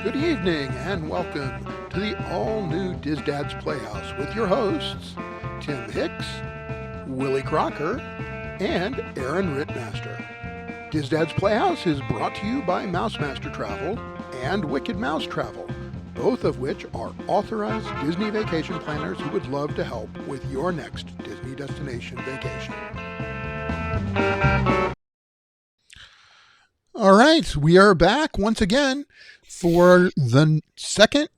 Good evening and welcome to the all-new Diz Dad's Playhouse with your hosts, Tim Hicks, Willie Crocker, and Aaron Rittmaster. Diz Dad's Playhouse is brought to you by Mousemaster Travel and Wicked Mouse Travel, both of which are authorized Disney vacation planners who would love to help with your next Disney destination vacation. All right, we are back once again for the second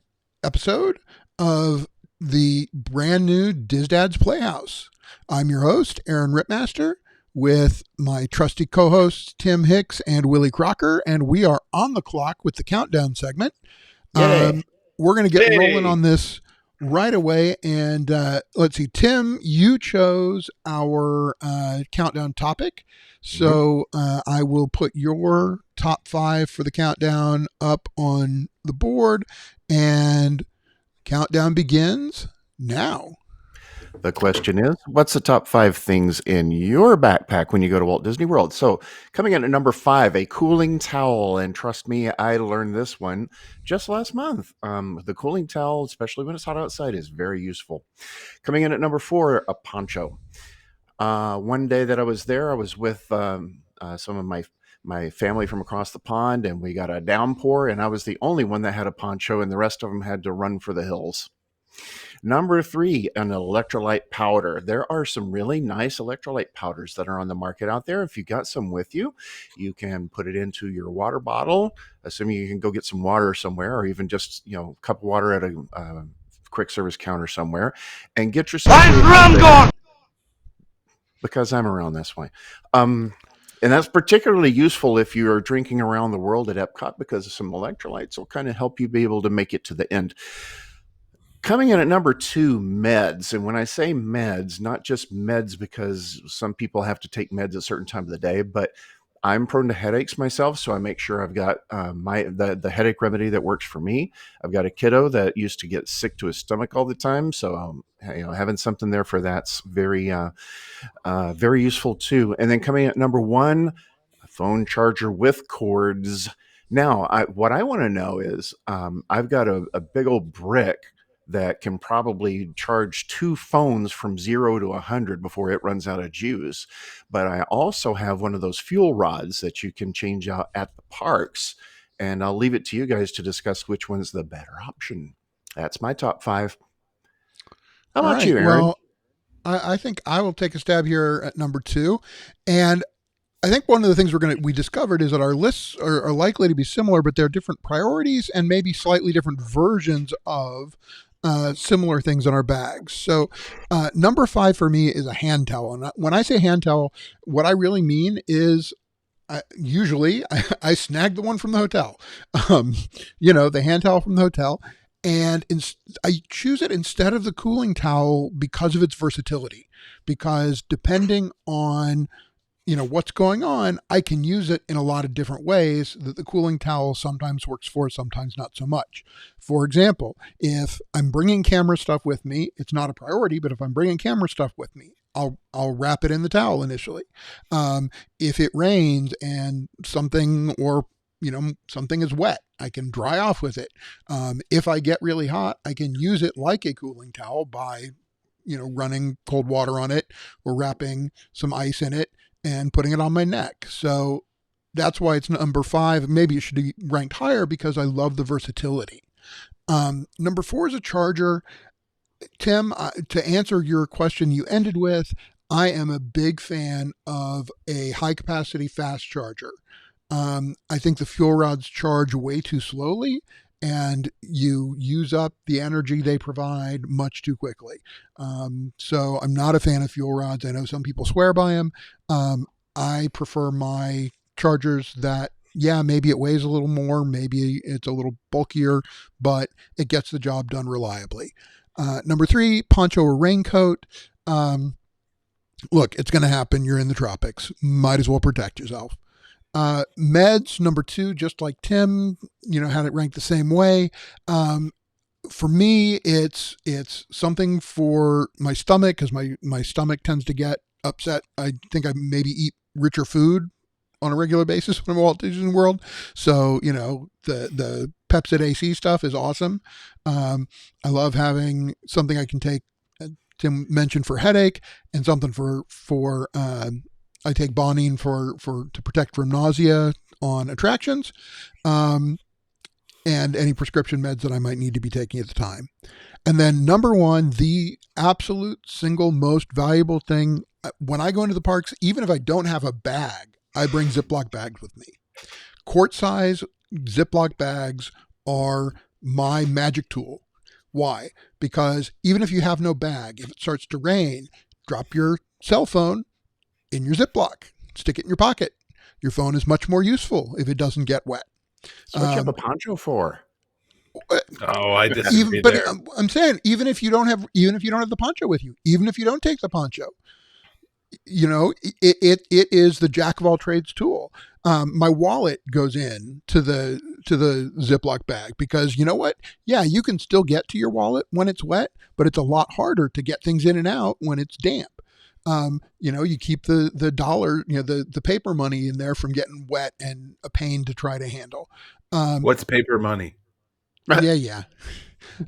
episode of the brand new Diz Dad's Playhouse. I'm your host, Aaron Rittmaster, with my trusty co-hosts, Tim Hicks and Willie Crocker, and we are on the clock with the countdown segment. We're going to get rolling on this right away, and let's see, Tim, you chose our countdown topic, so I will put your top 5 for the countdown up on the board, and countdown begins now. The question is, what's the top 5 things in your backpack when you go to Walt Disney World? So coming in at number 5, a cooling towel. And trust me, I learned this one just last month. The cooling towel, especially when it's hot outside, is very useful. Coming in at number 4, a poncho. One day that I was there, I was with some of my family from across the pond, and we got a downpour, and I was the only one that had a poncho, and the rest of them had to run for the hills. Number 3, an electrolyte powder. There are some really nice electrolyte powders that are on the market out there. If you got some with you, you can put it into your water bottle, assuming you can go get some water somewhere, or even just, a cup of water at a quick service counter somewhere, and get yourself because I'm around, that's why. And that's particularly useful if you're drinking around the world at Epcot, because some electrolytes will kind of help you be able to make it to the end. Coming in at number 2, meds. And when I say meds, not just meds because some people have to take meds at a certain time of the day, but I'm prone to headaches myself, so I make sure I've got the headache remedy that works for me. I've got a kiddo that used to get sick to his stomach all the time, so having something there for that's very useful too. And then coming at number 1, a phone charger with cords. Now, what I want to know is I've got a big old brick that can probably charge 2 phones from 0 to 100 before it runs out of juice. But I also have one of those fuel rods that you can change out at the parks. And I'll leave it to you guys to discuss which one's the better option. That's my top 5. How about you, Aaron? Well, I think I will take a stab here at number 2. And I think one of the things we discovered is that our lists are likely to be similar, but they're different priorities and maybe slightly different versions of similar things in our bags. So number 5 for me is a hand towel. And when I say hand towel, what I really mean is usually I snag the one from the hotel, the hand towel from the hotel. And I choose it instead of the cooling towel because of its versatility, because depending on what's going on, I can use it in a lot of different ways that the cooling towel sometimes works for, sometimes not so much. For example, if I'm bringing camera stuff with me, it's not a priority, but if I'm bringing camera stuff with me, I'll wrap it in the towel initially. If it rains and something is wet, I can dry off with it. If I get really hot, I can use it like a cooling towel by, running cold water on it or wrapping some ice in it and putting it on my neck. So that's why it's number 5. Maybe it should be ranked higher because I love the versatility. Number 4 is a charger. Tim, to answer your question you ended with, I am a big fan of a high capacity fast charger. I think the fuel rods charge way too slowly, and you use up the energy they provide much too quickly. So I'm not a fan of fuel rods. I know some people swear by them. I prefer my chargers that, maybe it weighs a little more, maybe it's a little bulkier, but it gets the job done reliably. Number 3, poncho or raincoat. Look, it's going to happen. You're in the tropics. Might as well protect yourself. Meds, number 2, just like Tim, had it ranked the same way. For me, it's something for my stomach, because my stomach tends to get upset. I think I maybe eat richer food on a regular basis when I'm at Walt Disney World. So, the Pepsid AC stuff is awesome. I love having something I can take. Tim mentioned for headache, and something for I take Bonine for to protect from nausea on attractions, um, and any prescription meds that I might need to be taking at the time. And then number one, the absolute single most valuable thing when I go into the parks, even if I don't have a bag, I bring Ziploc bags with me. Quart size Ziploc bags are my magic tool. Why? Because even if you have no bag, if it starts to rain, drop your cell phone in your Ziploc, stick it in your pocket. Your phone is much more useful if it doesn't get wet. That's what you have a poncho for. Oh, I Even, disagree but there. I'm saying even if you don't have the poncho with you, even if you don't take the poncho, it is the jack of all trades tool. My wallet goes in to the Ziploc bag because you know what? Yeah, you can still get to your wallet when it's wet, but it's a lot harder to get things in and out when it's damp. You keep the dollar, the paper money in there from getting wet and a pain to try to handle. What's paper money? Yeah.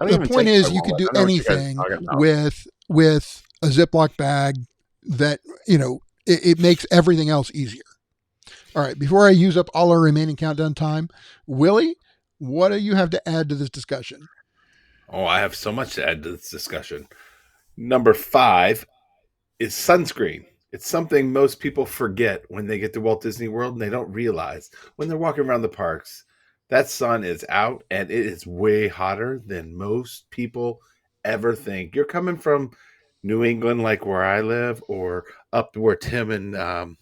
I don't The even point take my is, you could wallet. do I know what you guys anything are talking about. with a Ziploc bag that it makes everything else easier. All right, before I use up all our remaining countdown time, Willie, what do you have to add to this discussion? Oh, I have so much to add to this discussion. Number 5 is sunscreen. It's something most people forget when they get to Walt Disney World and they don't realize when they're walking around the parks. That sun is out and it is way hotter than most people ever think. You're coming from New England, like where I live, or up where Tim and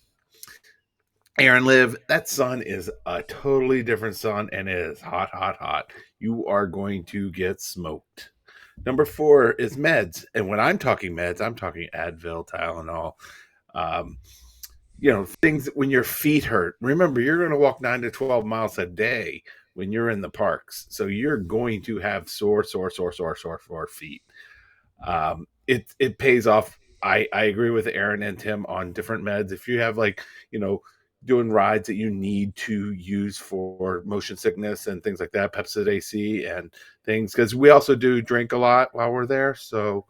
Aaron live. That sun is a totally different sun and it is hot, hot, hot. You are going to get smoked. Number 4 is meds. And when I'm talking meds, I'm talking Advil, Tylenol, um, things that when your feet hurt. Remember, you're going to walk 9 to 12 miles a day when you're in the parks. So you're going to have sore feet. It pays off. I agree with Aaron and Tim on different meds. If you have doing rides that you need to use for motion sickness and things like that, Pepsid AC and things, because we also do drink a lot while we're there. So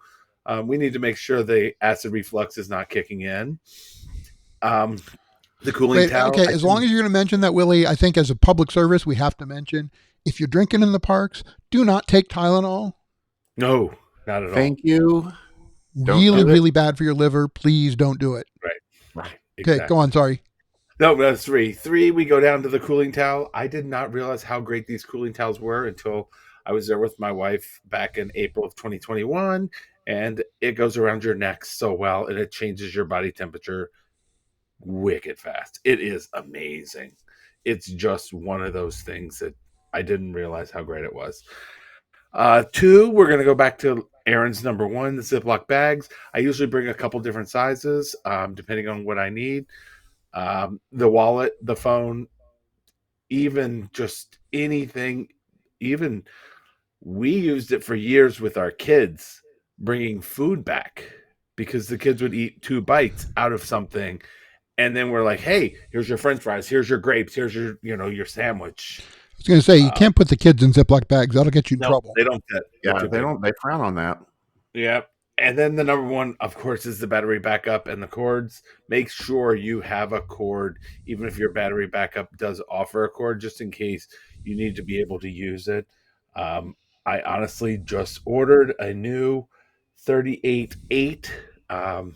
we need to make sure the acid reflux is not kicking in. The cooling Wait, towel. okay, as long as you're going to mention that, Willie, I think as a public service, we have to mention if you're drinking in the parks, do not take Tylenol. No, not at all. Thank you. Don't Really, do it. really bad for your liver. Please don't do it. Right. Okay, Exactly. go on. Sorry. No, that's 3. 3, we go down to the cooling towel. I did not realize how great these cooling towels were until I was there with my wife back in April of 2021. And it goes around your neck so well, and it changes your body temperature wicked fast. It is amazing. It's just one of those things that I didn't realize how great it was. 2, we're going to go back to Aaron's number 1, the Ziploc bags. I usually bring a couple different sizes, depending on what I need. The wallet, the phone, even just anything. Even we used it for years with our kids, bringing food back because the kids would eat 2 bites out of something. And then we're like, hey, here's your French fries, here's your grapes, here's your sandwich. I was going to say, you can't put the kids in Ziploc bags. That'll get you in No, trouble. they don't fit. Yeah, they frown on that. Yeah. And then the number 1, of course, is the battery backup and the cords. Make sure you have a cord, even if your battery backup does offer a cord, just in case you need to be able to use it. I honestly just ordered a new 38.8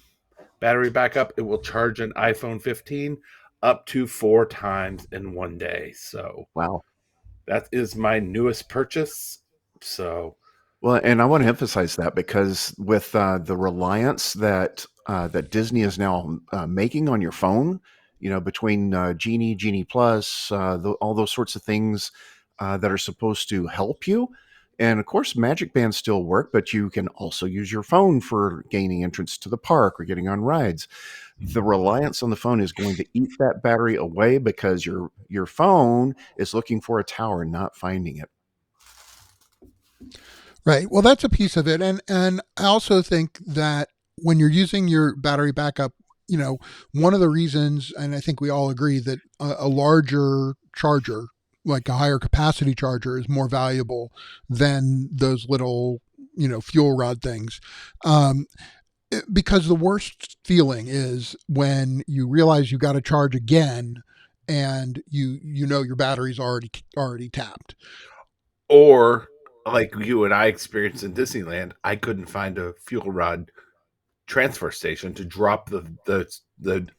battery backup. It will charge an iPhone 15 up to 4 times in one day. So Wow. that is my newest purchase. So Well, and I want to emphasize that because with the reliance that Disney is now making on your phone, between Genie Plus, all those sorts of things that are supposed to help you, and of course, Magic Bands still work, but you can also use your phone for gaining entrance to the park or getting on rides. The reliance on the phone is going to eat that battery away because your phone is looking for a tower, not finding it. Right. Well, that's a piece of it. And I also think that when you're using your battery backup one of the reasons, and I think we all agree that a larger charger, like a higher capacity charger, is more valuable than those little, fuel rod things. Because the worst feeling is when you realize you got to charge again and you know your battery's already tapped. Or like you and I experienced in Disneyland, I couldn't find a fuel rod transfer station to drop the dead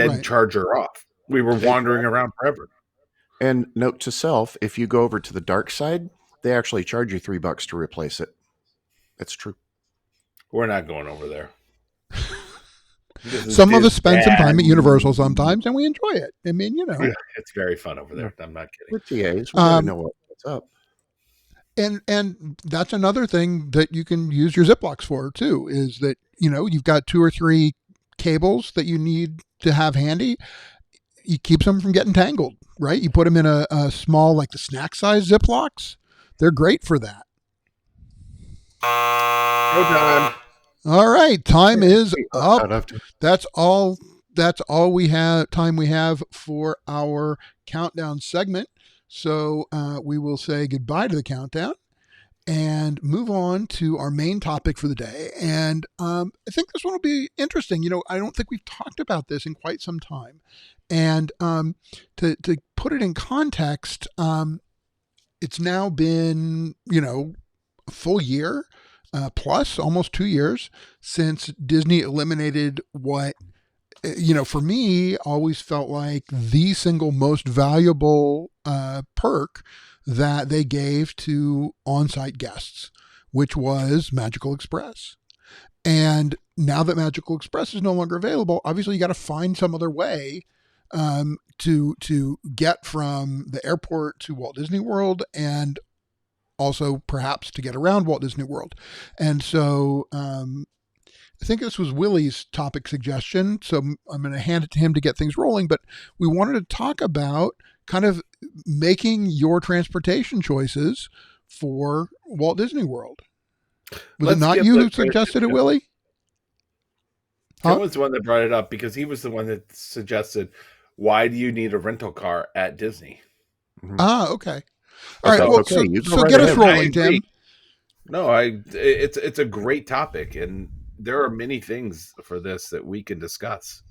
Right. charger off. We were wandering around forever. And note to self: if you go over to the dark side, they actually charge you $3 to replace it. That's true. We're not going over there. This is Some of us spend some time at Universal Disney. sometimes and we enjoy it. I mean, It's very fun over there. I'm not kidding. We're TAs. We got to know what's up. And that's another thing that you can use your Ziplocs for too, is that, you've got 2 or 3 cables that you need to have handy. It keeps them from getting tangled, right? You put them in a small, like the snack size Ziplocs. They're great for that. No time. All right, time is I'd up. have to- That's all. That's all we have. Time we have for our countdown segment. So we will say goodbye to the countdown and move on to our main topic for the day. And I think this one will be interesting. I don't think we've talked about this in quite some time. And to put it in context, it's now been, a full year plus, almost 2 years since Disney eliminated what, for me, always felt like the single most valuable perk that they gave to on-site guests, which was Magical Express. And now that Magical Express is no longer available, obviously you got to find some other way to get from the airport to Walt Disney World, and also perhaps to get around Walt Disney World. And so I think this was Willie's topic suggestion, so I'm going to hand it to him to get things rolling. But we wanted to talk about kind of making your transportation choices for Walt Disney World. Was it not you who suggested it, Willie? Tim was the one that brought it up because he was the one that suggested, why do you need a rental car at Disney? Mm-hmm. Okay. All right. Well, okay. So get us rolling, Tim. No, it's a great topic, and there are many things for this that we can discuss.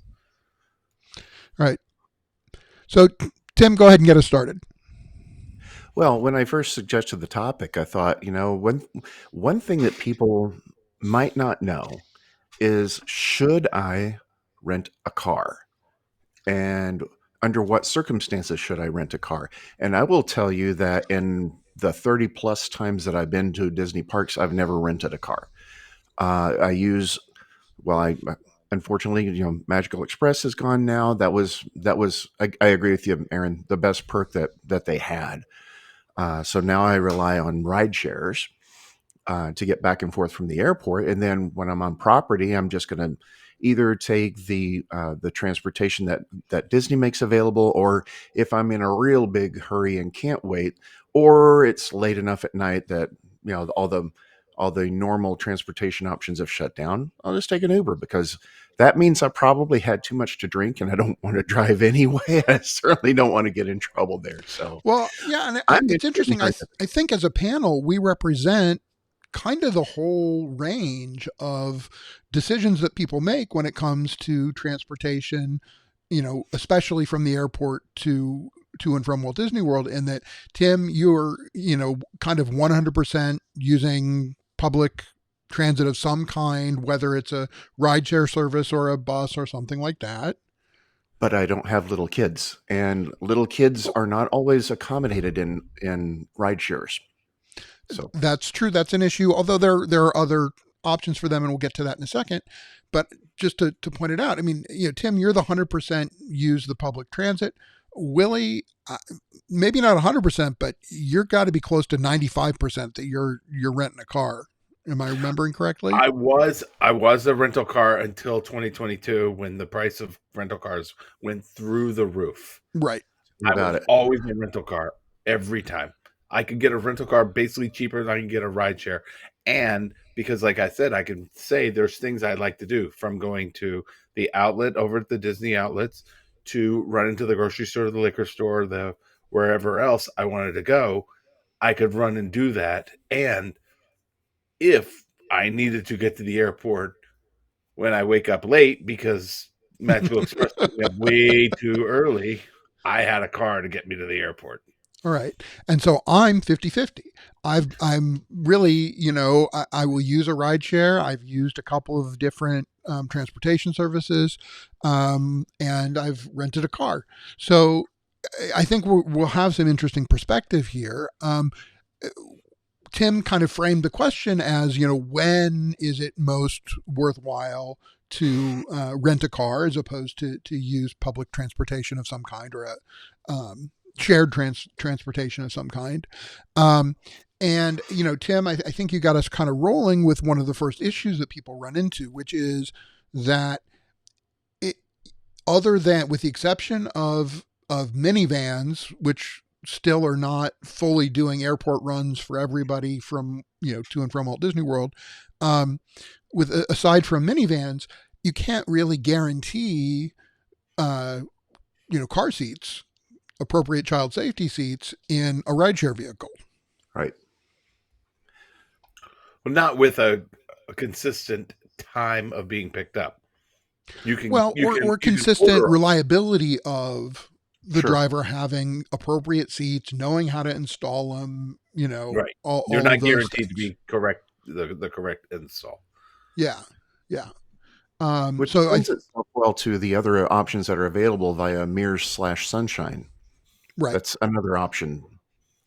All right. So, Tim, go ahead and get us started. Well, when I first suggested the topic, I thought, one thing that people might not know is, should I rent a car? And under what circumstances should I rent a car? And I will tell you that in the 30 plus times that I've been to Disney parks, I've never rented a car. Unfortunately, Magical Express is gone now. That was. I agree with you, Aaron. The best perk that they had. So now I rely on ride shares to get back and forth from the airport, and then when I'm on property, I'm just going to either take the transportation that Disney makes available, or if I'm in a real big hurry and can't wait, or it's late enough at night that all the normal transportation options have shut down, I'll just take an Uber, because that means I probably had too much to drink and I don't want to drive anyway. I certainly don't want to get in trouble there. So, well, yeah, and it's interesting. I think as a panel, we represent kind of the whole range of decisions that people make when it comes to transportation, especially from the airport to and from Walt Disney World. And that, Tim, you're, kind of 100% using public transit of some kind, whether it's a rideshare service or a bus or something like that. But I don't have little kids, and little kids are not always accommodated in ride shares. So that's true. That's an issue. Although there are other options for them, and we'll get to that in a second. But just to point it out, I mean, Tim, you're the 100% use the public transit. Willie, maybe not 100%, but you're got to be close to 95% that you're renting a car. Am I remembering correctly? I was a rental car until 2022, when the price of rental cars went through the roof. Right. I was always a rental car every time. I could get a rental car basically cheaper than I can get a ride share. And because, like I said, I can say there's things I'd like to do, from going to the outlet over at the Disney outlets to running to the grocery store, the liquor store, the wherever else I wanted to go. I could run and do that. And if I needed to get to the airport when I wake up late because Magical Express picked me up way too early, I had a car to get me to the airport. All right. And so I'm 50-50. I'm really, I will use a ride share. I've used a couple of different transportation services, and I've rented a car. So I think we'll have some interesting perspective here. Tim kind of framed the question as, when is it most worthwhile to rent a car as opposed to use public transportation of some kind, or a shared transportation of some kind. And, Tim, I think you got us kind of rolling with one of the first issues that people run into, which is that other than, with the exception of minivans, which still are not fully doing airport runs for everybody from, to and from Walt Disney World, aside from minivans, you can't really guarantee, car seats, appropriate child safety seats in a rideshare vehicle. Right. Well, not with a consistent time of being picked up. You can, or consistent reliability of the driver having appropriate seats, knowing how to install them, right. All You're not of those guaranteed to things. be correct, the correct install. Yeah. Yeah. Which lends itself well to the other options that are available via Mears/Sunshine. Right. That's another option.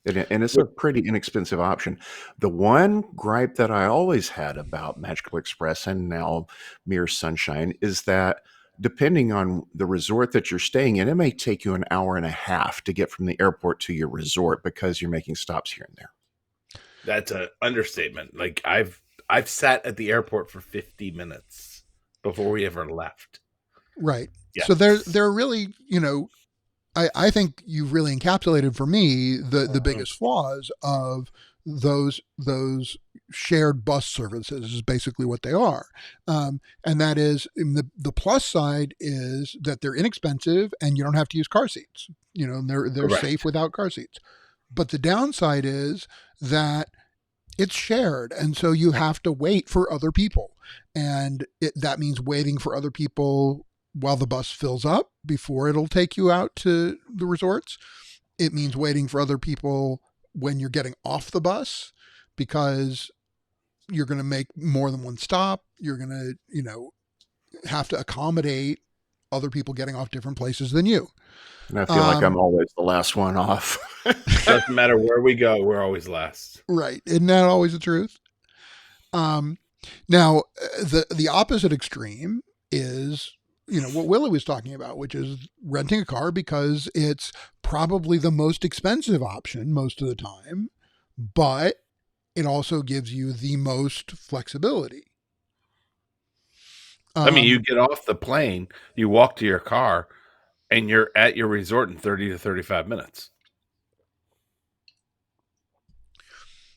And it's a pretty inexpensive option. The one gripe that I always had about Magical Express and now Mears/Sunshine is that depending on the resort that you're staying in, it may take you an hour and a half to get from the airport to your resort because you're making stops here and there. That's an understatement. Like I've sat at the airport for 50 minutes before we ever left. Right. Yeah. So they're really, I think you've really encapsulated for me the biggest flaws of those shared bus services is basically what they are. And that is, the plus side is that they're inexpensive and you don't have to use car seats, and they're Correct. safe without car seats. But the downside is that it's shared. And so you have to wait for other people. And that means waiting for other people while the bus fills up before it'll take you out to the resorts. It means waiting for other people when you're getting off the bus, because you're going to make more than one stop. You're going to, have to accommodate other people getting off different places than you. And I feel like I'm always the last one off. Doesn't matter where we go, we're always last. Right. Isn't that always the truth? Now, the opposite extreme is, what Willie was talking about, which is renting a car because it's probably the most expensive option most of the time, but it also gives you the most flexibility. I mean, you get off the plane, you walk to your car, and you're at your resort in 30 to 35 minutes.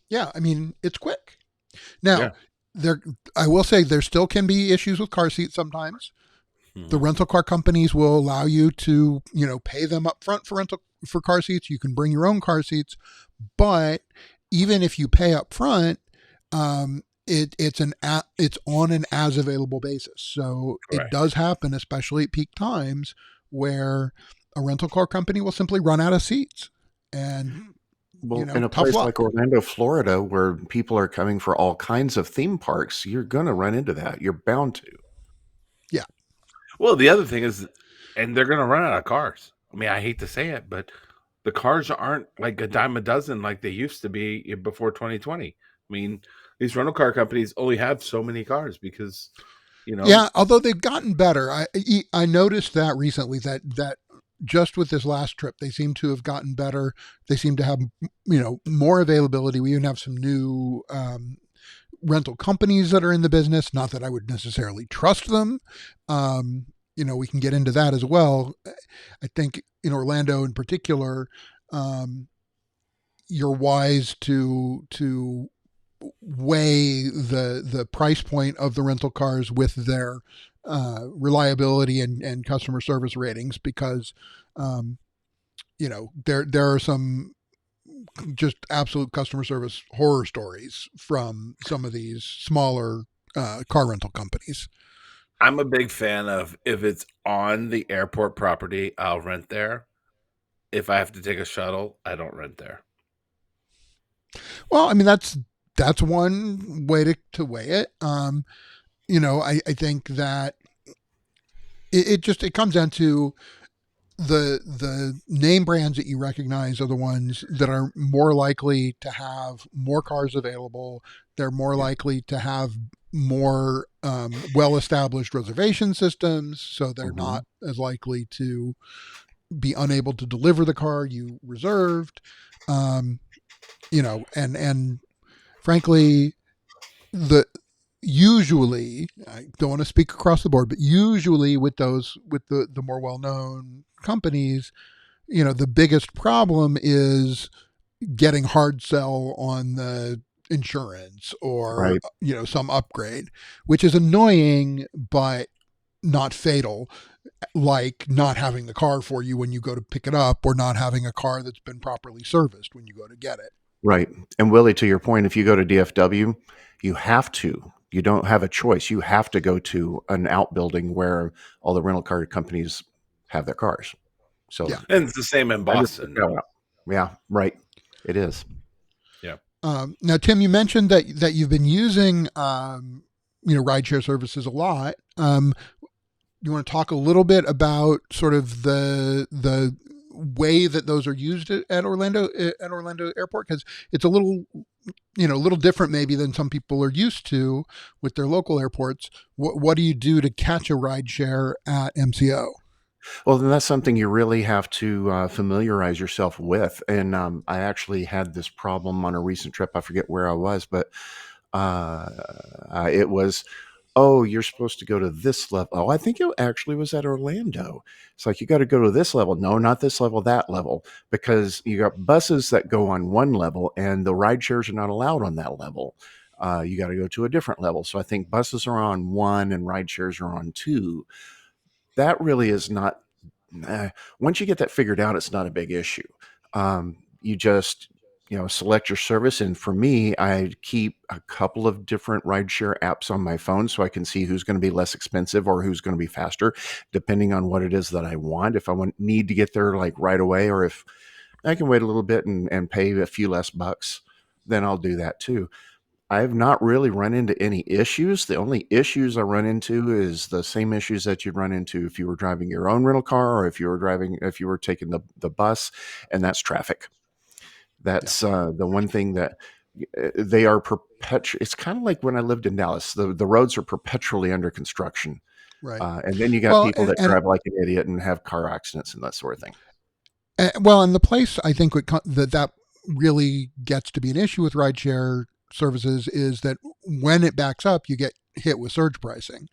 Yeah, I mean, it's quick. Now, I will say there still can be issues with car seats sometimes. The rental car companies will allow you to, pay them up front for car seats. You can bring your own car seats, but even if you pay up front, it's on an as available basis. So It does happen, especially at peak times, where a rental car company will simply run out of seats. And in a place like Orlando, Florida, where people are coming for all kinds of theme parks, you're going to run into that. You're bound to. Yeah. Well, the other thing is, and they're going to run out of cars. I mean, I hate to say it, but the cars aren't like a dime a dozen like they used to be before 2020. I mean, these rental car companies only have so many cars because, Yeah, although they've gotten better. I noticed that recently that just with this last trip, they seem to have gotten better. They seem to have, more availability. We even have some new rental companies that are in the business. Not that I would necessarily trust them. We can get into that as well. I think in Orlando in particular, you're wise to weigh the price point of the rental cars with their reliability and customer service ratings, because there are some just absolute customer service horror stories from some of these smaller car rental companies. I'm a big fan of, if it's on the airport property, I'll rent there. If I have to take a shuttle, I don't rent there. Well, I mean, that's one way to weigh it. I think that it comes down to the name brands that you recognize are the ones that are more likely to have more cars available. They're more likely to have more well-established reservation systems, so they're Mm-hmm. not as likely to be unable to deliver the car you reserved. Um, and frankly, the usually, I don't want to speak across the board, but usually with the more well-known companies, the biggest problem is getting hard sell on the insurance or Right. some upgrade, which is annoying but not fatal, like not having the car for you when you go to pick it up, or not having a car that's been properly serviced when you go to get it. Right. And Willie, to your point, if you go to DFW, you have to. You don't have a choice. You have to go to an outbuilding where all the rental car companies have their cars. So Yeah. And it's the same in I just Boston. picked that out. Yeah, right. It is. Yeah. Now, Tim, you mentioned that you've been using rideshare services a lot. You want to talk a little bit about sort of the way that those are used at Orlando Airport, because it's a little different maybe than some people are used to with their local airports. What do you do to catch a rideshare at MCO? Well, then that's something you really have to familiarize yourself with. And I actually had this problem on a recent trip. I forget where I was, but it was, oh, you're supposed to go to this level. Oh, I think it actually was at Orlando. It's like, you got to go to this level. No, not this level, that level, because you got buses that go on one level and the ride shares are not allowed on that level. You got to go to a different level. So I think buses are on one and ride shares are on two. That really is not, once you get that figured out, it's not a big issue. You just, select your service. And for me, I keep a couple of different rideshare apps on my phone so I can see who's going to be less expensive or who's going to be faster, depending on what it is that I want. If I need to get there like right away, or if I can wait a little bit and pay a few less bucks, then I'll do that too. I've not really run into any issues. The only issues I run into is the same issues that you'd run into if you were driving your own rental car, or if you were taking the bus, and that's traffic. That's the one thing that they are perpetual. It's kind of like when I lived in Dallas. The roads are perpetually under construction. Right. And then you got Well, people that drive like an idiot and have car accidents and that sort of thing. and the place I think that really gets to be an issue with rideshare services is that when it backs up, you get hit with surge pricing,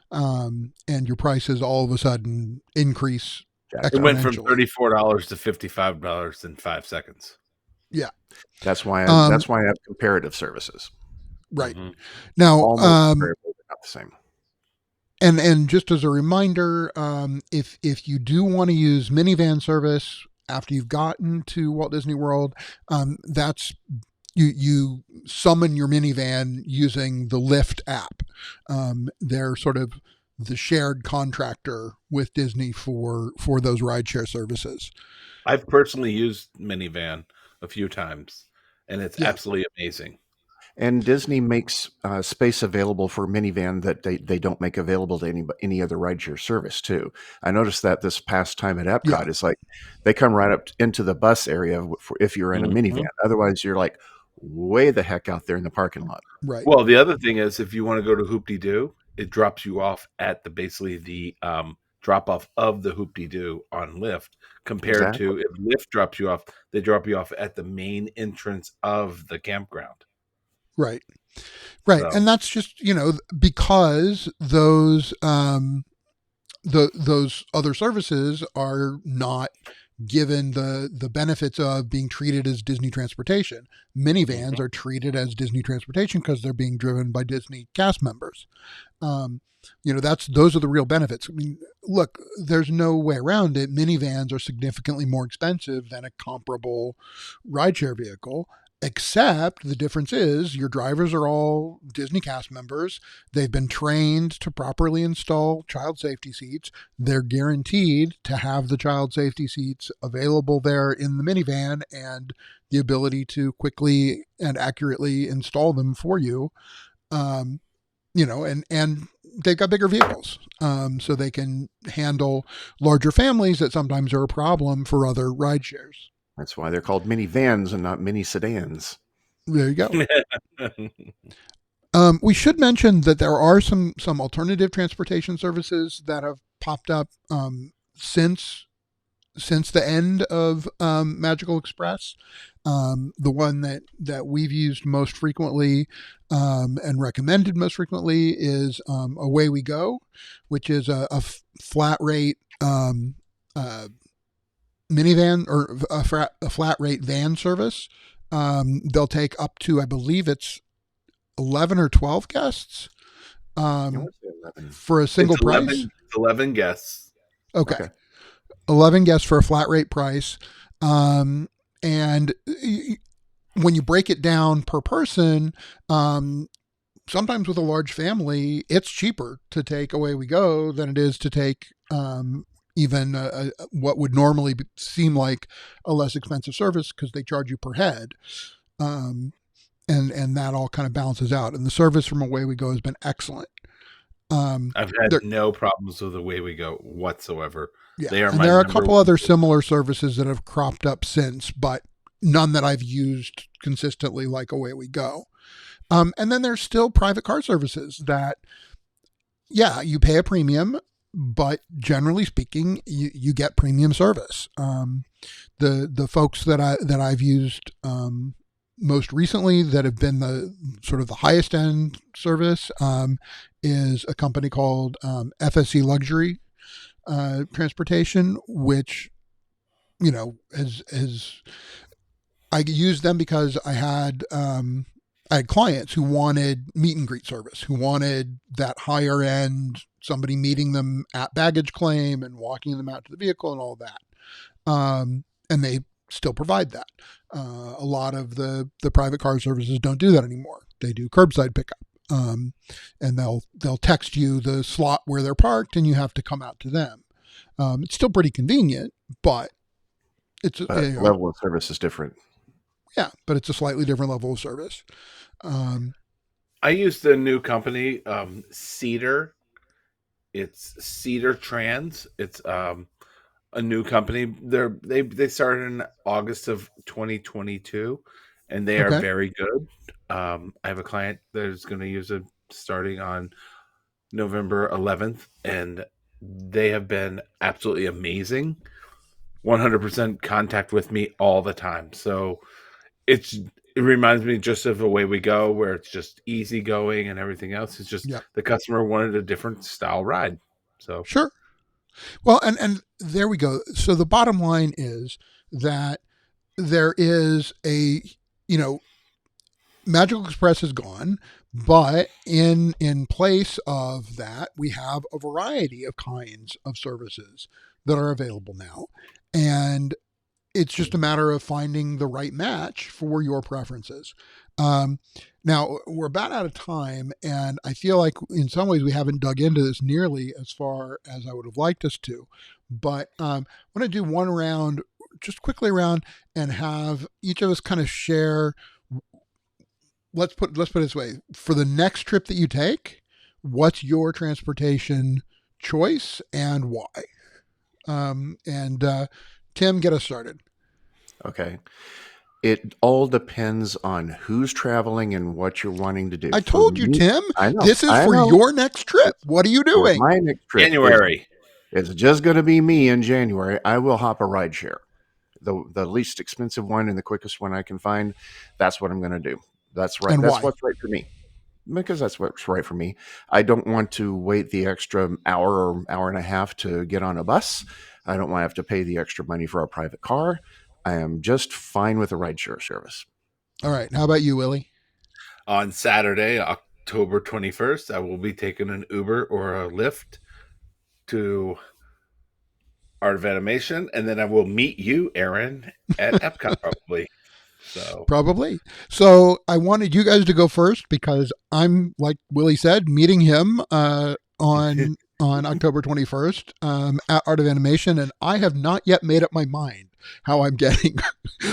and your prices all of a sudden increase It went from exponentially. $34 to $55 in 5 seconds. Yeah. That's why I have comparative services. Right. Mhm. Now, Almost comparable, but not the same. and just as a reminder, if you do want to use minivan service after you've gotten to Walt Disney World, that's you summon your minivan using the Lyft app. They're sort of the shared contractor with Disney for those rideshare services. I've personally used minivan a few times, and it's Yeah. absolutely amazing. And Disney makes space available for minivan that they don't make available to any other rideshare service too. I noticed that this past time at Epcot, Yeah. it's like they come right up into the bus area if you're in a minivan. Otherwise, you're like way the heck out there in the parking lot. Right. Well, the other thing is, if you want to go to Hoop-Dee-Doo, it drops you off at basically the drop off of the Hoop-Dee-Doo on Lyft, compared Exactly. to if Lyft drops you off, they drop you off at the main entrance of the campground. Right. So, And that's just, because those those other services are not given the benefits of being treated as Disney transportation. Minivans are treated as Disney transportation because they're being driven by Disney cast members. Um, those are the real benefits. I mean, look, there's no way around it. Minivans are significantly more expensive than a comparable rideshare vehicle. Except the difference is your drivers are all Disney cast members. They've been trained to properly install child safety seats. They're guaranteed to have the child safety seats available there in the minivan and the ability to quickly and accurately install them for you. Um, and they've got bigger vehicles, so they can handle larger families that sometimes are a problem for other ride shares. That's why they're called minivans and not mini sedans. There you go. We should mention that there are some alternative transportation services that have popped up since the end of Magical Express. The one that we've used most frequently and recommended most frequently is Away We Go, which is a flat rate minivan or a flat rate van service. They'll take up to, I believe it's 11 or 12 guests for a single price. 11 guests. Okay. 11 guests for a flat rate price. And when you break it down per person, sometimes with a large family, it's cheaper to take Away We Go than it is to take even what would normally seem like a less expensive service because they charge you per head. And that all kind of balances out. And the service from Away We Go has been excellent. I've had no problems with Away We Go whatsoever. Yeah, they are and there are a couple other similar services that have cropped up since, but none that I've used consistently like Away We Go. And then there's still private car services that, yeah, you pay a premium, but generally speaking, you get premium service. The folks that I've used most recently that have been the sort of the highest end service is a company called FSC Luxury Transportation, which has I used them because I had clients who wanted meet and greet service, who wanted that higher end, somebody meeting them at baggage claim and walking them out to the vehicle and all that. And they still provide that. A lot of the private car services don't do that anymore. They do curbside pickup. And they'll text you the slot where they're parked and you have to come out to them. It's still pretty convenient, but it's level of service is different. Yeah, but it's a slightly different level of service. I use the new company, Cedar. It's Cedar Trans. It's a new company. They started in August of 2022, and they are very good. I have a client that is going to use it starting on November 11th, and they have been absolutely amazing. 100% contact with me all the time. So it reminds me just of Away We Go, where it's just easy going and everything else. It's just the customer wanted a different style ride. So sure. Well, and there we go. So the bottom line is that there is Magical Express is gone, but in place of that, we have a variety of kinds of services that are available now. And it's just a matter of finding the right match for your preferences. Now, we're about out of time, and I feel like in some ways we haven't dug into this nearly as far as I would have liked us to. But I want to do one round, just quickly around, and have each of us kind of share. Let's put it this way: for the next trip that you take, what's your transportation choice and why? Tim, get us started. Okay. It all depends on who's traveling and what you're wanting to do. I told you, Tim, this is for your next trip. What are you doing? My next trip January. It's just going to be me in January. I will hop a ride share. The least expensive one and the quickest one I can find. That's what I'm going to do. That's right. And that's why? What's right for me. Because that's what's right for me. I don't want to wait the extra hour or hour and a half to get on a bus. I don't want to have to pay the extra money for a private car. I am just fine with a rideshare service. All right. How about you, Willie? On Saturday, October 21st, I will be taking an Uber or a Lyft to Art of Animation, and then I will meet you, Aaron, at Epcot probably. So Probably. So I wanted you guys to go first because I'm, like Willie said, meeting him on October 21st at Art of Animation, and I have not yet made up my mind how I'm getting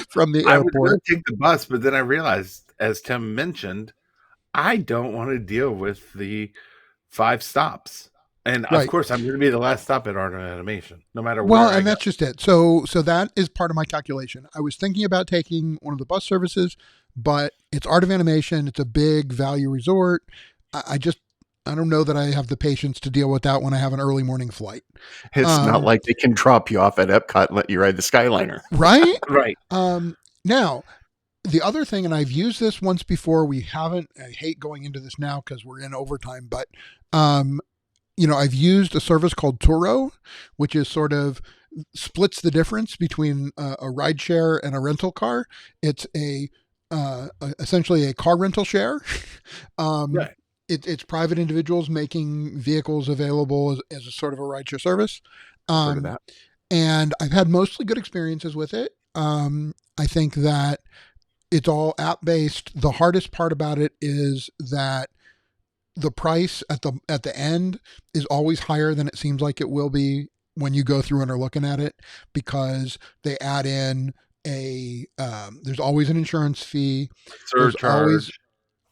from the I was going airport. to take the bus, but then I realized, as Tim mentioned, I don't want to deal with the 5 stops. And of Right. course, I'm going to be the last stop at Art of Animation, no matter Well, where I and go. that's just it. So that is part of my calculation. I was thinking about taking one of the bus services, but it's Art of Animation. It's a big value resort. I don't know that I have the patience to deal with that when I have an early morning flight. It's not like they can drop you off at Epcot and let you ride the Skyliner. Right? Right. Now, the other thing, and I've used this once before, I hate going into this now because we're in overtime, but, I've used a service called Turo, which is sort of splits the difference between a ride share and a rental car. It's essentially a car rental share. Right. It's private individuals making vehicles available as a sort of a rideshare service. Heard of that? And I've had mostly good experiences with it. I think that it's all app based. The hardest part about it is that the price at the end is always higher than it seems like it will be when you go through and are looking at it, because they add in there's always an insurance fee. Surcharge.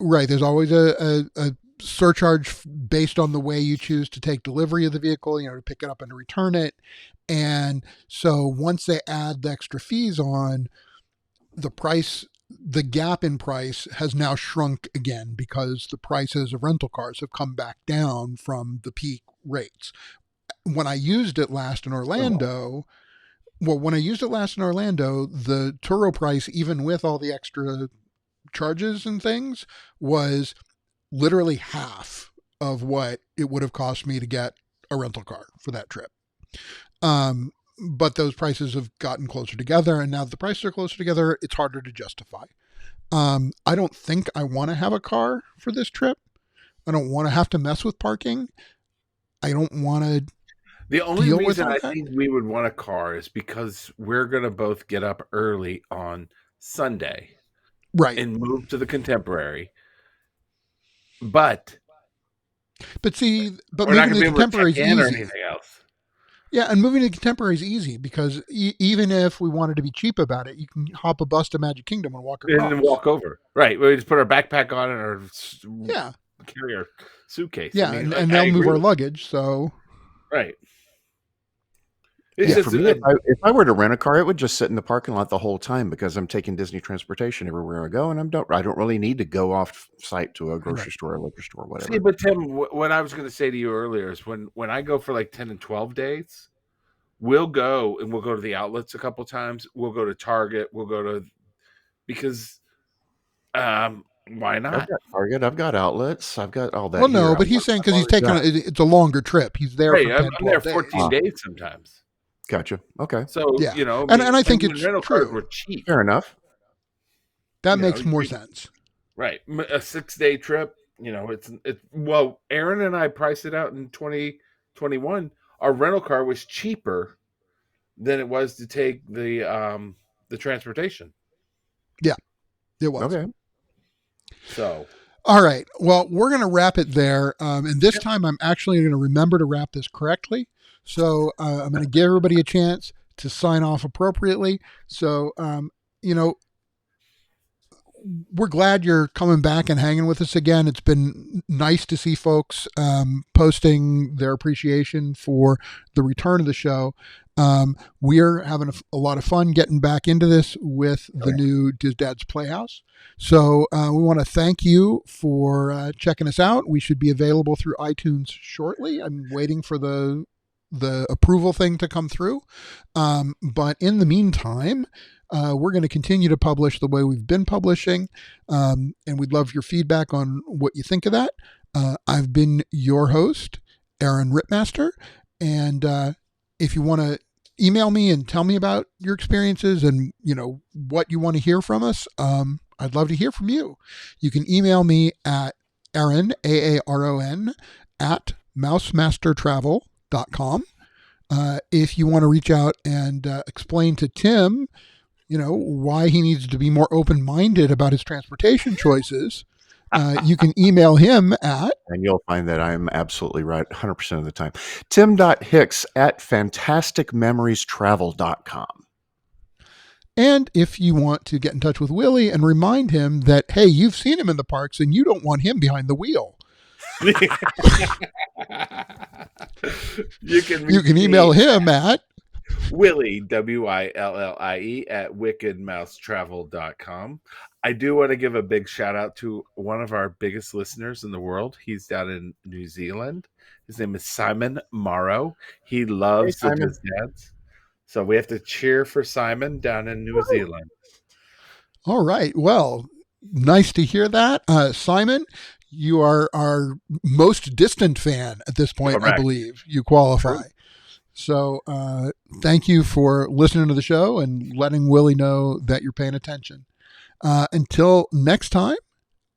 There's always a surcharge based on the way you choose to take delivery of the vehicle, to pick it up and to return it. And so once they add the extra fees on, the gap in price has now shrunk again because the prices of rental cars have come back down from the peak rates. When I used it last in Orlando, the Turo price, even with all the extra charges and things, was literally half of what it would have cost me to get a rental car for that trip. But those prices have gotten closer together, and now that the prices are closer together, it's harder to justify. I don't think I want to have a car for this trip. I don't want to have to mess with parking. I don't want to. The only reason I think we would want a car is because we're going to both get up early on Sunday. Right. And move to the Contemporary. But moving to the Contemporary is easy. Or anything else. Yeah, and moving to Contemporary is easy because even if we wanted to be cheap about it, you can hop a bus to Magic Kingdom and walk across. And walk over. Right. We just put our backpack on and carry our suitcase. Yeah, and they'll move our luggage, so... Right. For me, if I were to rent a car, it would just sit in the parking lot the whole time because I'm taking Disney transportation everywhere I go, and I don't really need to go off site to a grocery store, a liquor store, whatever. See, but Tim, what I was going to say to you earlier is when I go for like 10 and 12 days, we'll go to the outlets a couple times. We'll go to Target. Because why not? I've got Target. I've got outlets. I've got all that. Well, no, but he's saying because he's taking it's a longer trip. He's there for 10, I'm there 14 days sometimes. Gotcha. Okay. So, and I think it's rental true. cars were cheap. Fair enough. That makes more sense. Right. A 6-day trip, well, Aaron and I priced it out in 2021. Our rental car was cheaper than it was to take the transportation. Yeah, it was. Okay. So. All right. Well, we're going to wrap it there. And this time I'm actually going to remember to wrap this correctly. So I'm going to give everybody a chance to sign off appropriately. So, we're glad you're coming back and hanging with us again. It's been nice to see folks posting their appreciation for the return of the show. We're having a lot of fun getting back into this with the new Dizdad's Playhouse. So we want to thank you for checking us out. We should be available through iTunes shortly. I'm waiting for the approval thing to come through. But in the meantime, we're going to continue to publish the way we've been publishing. And we'd love your feedback on what you think of that. I've been your host, Aaron Rittmaster. And if you want to email me and tell me about your experiences and, what you want to hear from us. I'd love to hear from you. You can email me at Aaron, Aaron, at mousemastertravel.com. If you want to reach out and explain to Tim, why he needs to be more open-minded about his transportation choices, you can email him at, and you'll find that I'm absolutely right 100% of the time, tim.hicks at fantasticmemoriestravel.com. and if you want to get in touch with Willie and remind him that, hey, you've seen him in the parks and you don't want him behind the wheel, you can email him at Willie, Willie, at wickedmousetravel.com. I do want to give a big shout out to one of our biggest listeners in the world. He's down in New Zealand. His name is Simon Morrow. He loves the Biz Dads. So we have to cheer for Simon down in New Zealand. All right. Well, nice to hear that. Simon, you are our most distant fan at this point. Correct. I believe you qualify. True. So thank you for listening to the show and letting Willie know that you're paying attention. Until next time,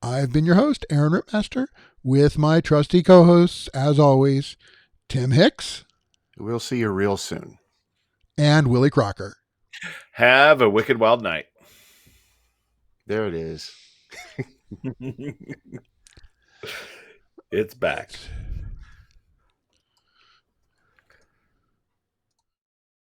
I've been your host, Aaron Ripmaster, with my trusty co-hosts, as always, Tim Hicks. We'll see you real soon. And Willie Crocker. Have a wicked wild night. There it is. It's back.